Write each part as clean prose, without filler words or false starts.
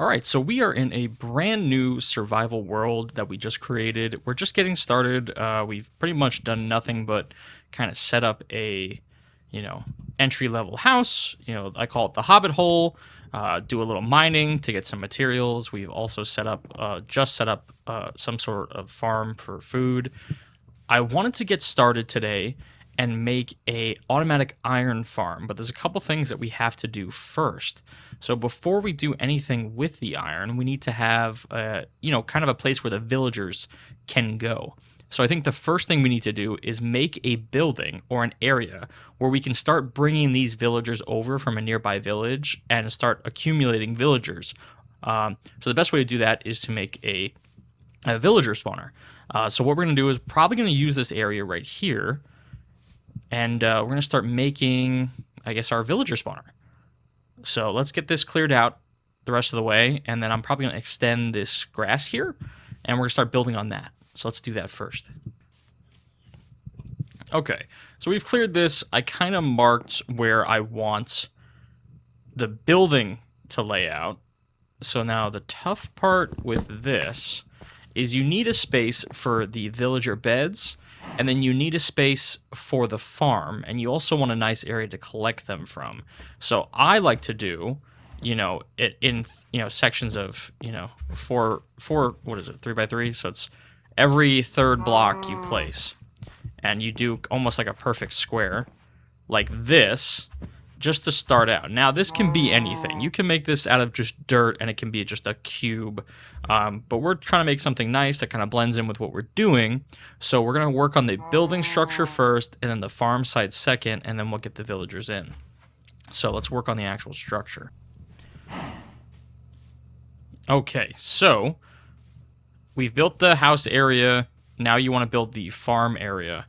All right, so we are in a brand new survival world that we just created. We're just getting started. We've pretty much done nothing but kind of set up a, you know, entry level house. I call it the Hobbit hole. Do a little mining to get some materials. We've also just set up some sort of farm for food. I wanted to get started today and make a automatic iron farm, but there's a couple things that we have to do first. So before we do anything with the iron, we need to have kind of a place where the villagers can go. So I think the first thing we need to do is make a building or an area where we can start bringing these villagers over from a nearby village and start accumulating villagers. So the best way to do that is to make a villager spawner. So what we're going to do is probably going to use this area right here, and we're going to start making, I guess, our villager spawner. So let's get this cleared out the rest of the way, and then I'm probably going to extend this grass here, and we're going to start building on that. So let's do that first. Okay, so we've cleared this. I kind of marked where I want the building to lay out. So now the tough part with this is you need a space for the villager beds, and then you need a space for the farm, and you also want a nice area to collect them from. So I like to do, it in sections of four. What is it? 3x3. So it's every third block you place, and you do almost like a perfect square, like this, just to start out. Now this can be anything. You can make this out of just dirt, and it can be just a cube. But we're trying to make something nice that kind of blends in with what we're doing. So we're going to work on the building structure first, and then the farm side second, and then we'll get the villagers in. So let's work on the actual structure. Okay, so we've built the house area. Now you want to build the farm area.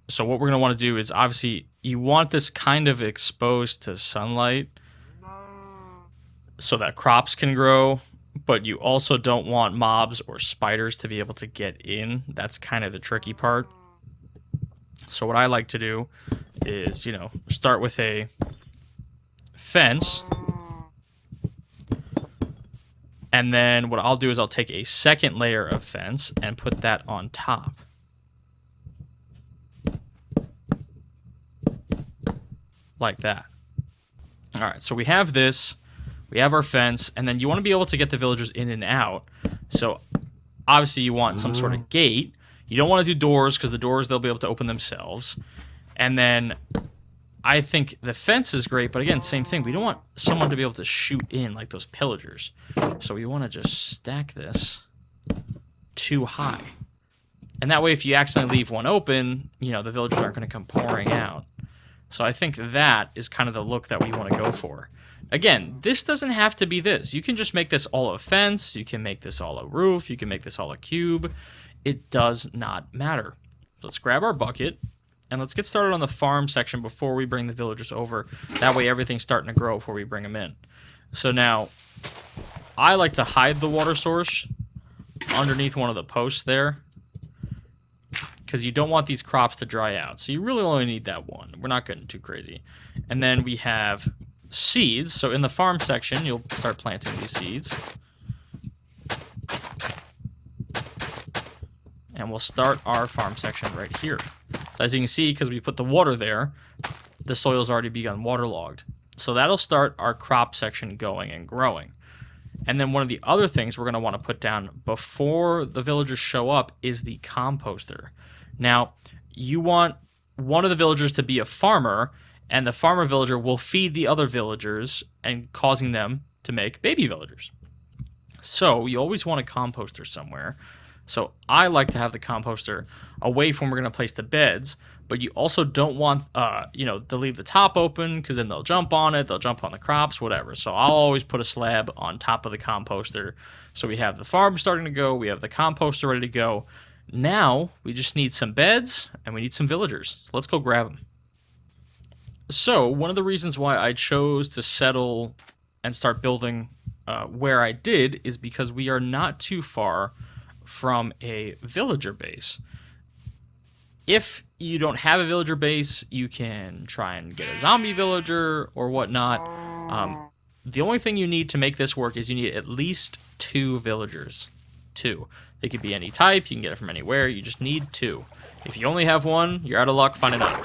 So what we're going to want to do is, obviously, you want this kind of exposed to sunlight so that crops can grow, but you also don't want mobs or spiders to be able to get in. That's kind of the tricky part. So what I like to do is, start with a fence. And then what I'll do is I'll take a second layer of fence and put that on top. Like that. All right, so we have this. We have our fence, and then you want to be able to get the villagers in and out. So obviously you want some sort of gate. You don't want to do doors, because the doors they'll be able to open themselves. And then I think the fence is great, but again, same thing. We don't want someone to be able to shoot in like those pillagers. So we want to just stack this too high. And that way, if you accidentally leave one open, the villagers aren't going to come pouring out. So I think that is kind of the look that we want to go for. Again, this doesn't have to be this. You can just make this all a fence. You can make this all a roof. You can make this all a cube. It does not matter. Let's grab our bucket, and let's get started on the farm section before we bring the villagers over. That way everything's starting to grow before we bring them in. So now, I like to hide the water source underneath one of the posts there, because you don't want these crops to dry out. So you really only need that one. We're not getting too crazy. And then we have seeds. So in the farm section, you'll start planting these seeds. And we'll start our farm section right here. So as you can see, because we put the water there, the soil's already begun waterlogged. So that'll start our crop section going and growing. And then one of the other things we're going to want to put down before the villagers show up is the composter. Now, you want one of the villagers to be a farmer, and the farmer villager will feed the other villagers and causing them to make baby villagers. So you always want a composter somewhere. So I like to have the composter away from where we're going to place the beds, but you also don't want, to leave the top open, because then they'll jump on it, they'll jump on the crops, whatever. So I'll always put a slab on top of the composter. So we have the farm starting to go, we have the composter ready to go. Now we just need some beds and we need some villagers. So let's go grab them. So one of the reasons why I chose to settle and start building where I did is because we are not too far from a villager base. If you don't have a villager base, you can try and get a zombie villager or whatnot. the only thing you need to make this work is you need at least 2 villagers. 2. They could be any type. You can get it from anywhere. You just need 2. If you only have 1, you're out of luck. Find another.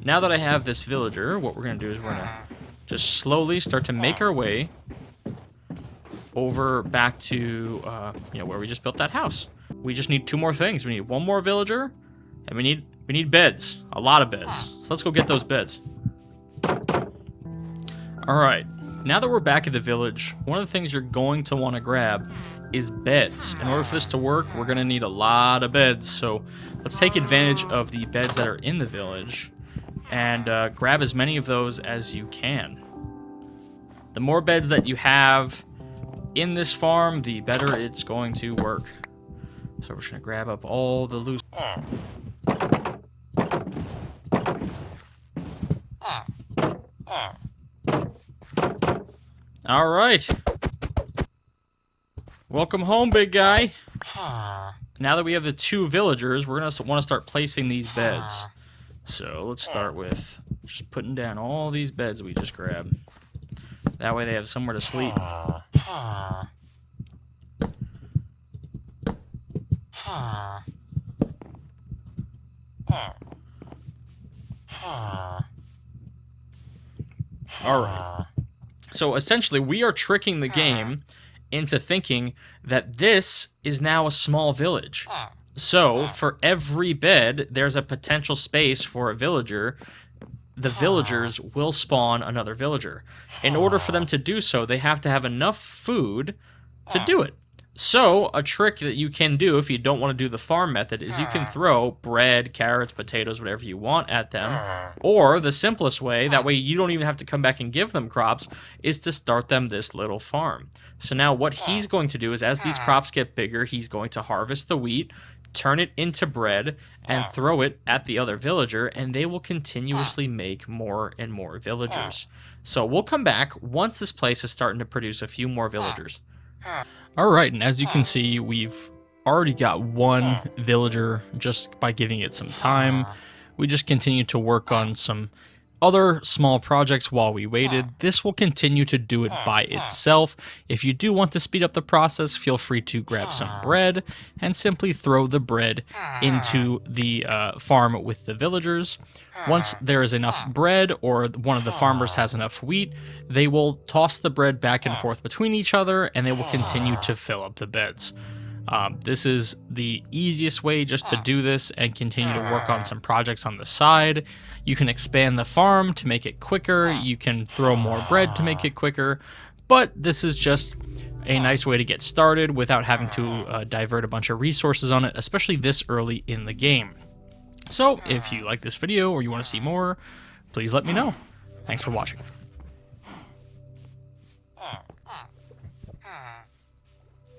Now that I have this villager, what we're going to do is we're going to just slowly start to make our way over back to where we just built that house. We just need 2 more things. We need 1 more villager, and we need beds. A lot of beds. So let's go get those beds. Alright, now that we're back at the village, one of the things you're going to want to grab is beds. In order for this to work, we're going to need a lot of beds. So let's take advantage of the beds that are in the village and grab as many of those as you can. The more beds that you have in this farm, the better it's going to work. So we're just going to grab up all the loose... All right. Welcome home, big guy. Now that we have the 2 villagers, we're going to want to start placing these beds. So let's start with just putting down all these beds we just grabbed. That way they have somewhere to sleep. All right. So essentially, we are tricking the game into thinking that this is now a small village. So for every bed, there's a potential space for a villager. The villagers will spawn another villager. In order for them to do so, they have to have enough food to do it. So a trick that you can do if you don't want to do the farm method is you can throw bread, carrots, potatoes, whatever you want at them. Or the simplest way, that way you don't even have to come back and give them crops, is to start them this little farm. So now what he's going to do is as these crops get bigger, he's going to harvest the wheat, turn it into bread, and throw it at the other villager, and they will continuously make more and more villagers. So we'll come back once this place is starting to produce a few more villagers. Alright, and as you can see, we've already got 1 villager just by giving it some time. We just continue to work on some other small projects while we waited. This will continue to do it by itself. If you do want to speed up the process, feel free to grab some bread and simply throw the bread into the farm with the villagers. Once there is enough bread or one of the farmers has enough wheat, they will toss the bread back and forth between each other and they will continue to fill up the beds. This is the easiest way just to do this and continue to work on some projects on the side. You can expand the farm to make it quicker. You can throw more bread to make it quicker. But this is just a nice way to get started without having to divert a bunch of resources on it, especially this early in the game. So if you like this video or you want to see more, please let me know. Thanks for watching.